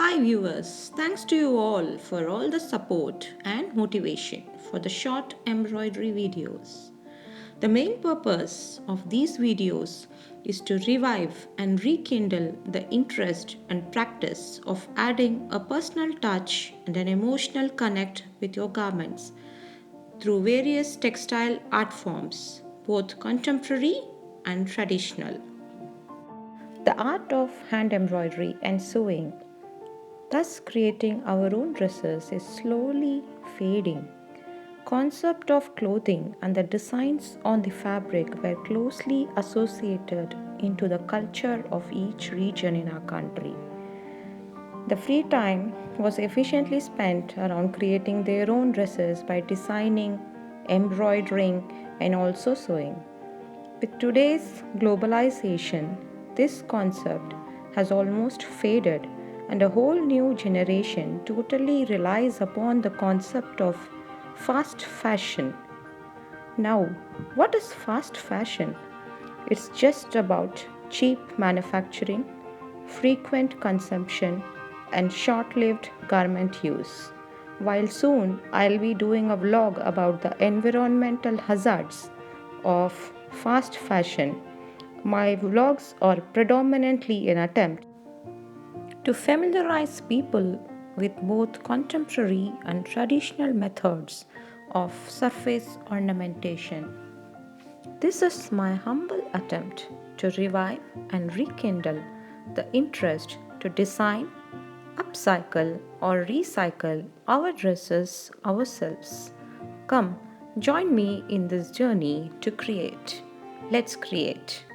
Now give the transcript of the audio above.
Hi viewers, thanks to you all for all the support and motivation for the short embroidery videos. The main purpose of these videos is to revive and rekindle the interest and practice of adding a personal touch and an emotional connect with your garments through various textile art forms, both contemporary and traditional. The art of hand embroidery and sewing, thus creating our own dresses, is slowly fading. Concept of clothing and the designs on the fabric were closely associated into the culture of each region in our country. The free time was efficiently spent around creating their own dresses by designing, embroidering, and also sewing. With today's globalization, this concept has almost faded, and a whole new generation totally relies upon the concept of fast fashion. Now, what is fast fashion? It's just about cheap manufacturing, frequent consumption, and short lived garment use. While soon I'll be doing a vlog about the environmental hazards of fast fashion, my vlogs are predominantly an attempt to familiarize people with both contemporary and traditional methods of surface ornamentation. This is my humble attempt to revive and rekindle the interest to design, upcycle, or recycle our dresses ourselves. Come, join me in this journey to create. Let's create.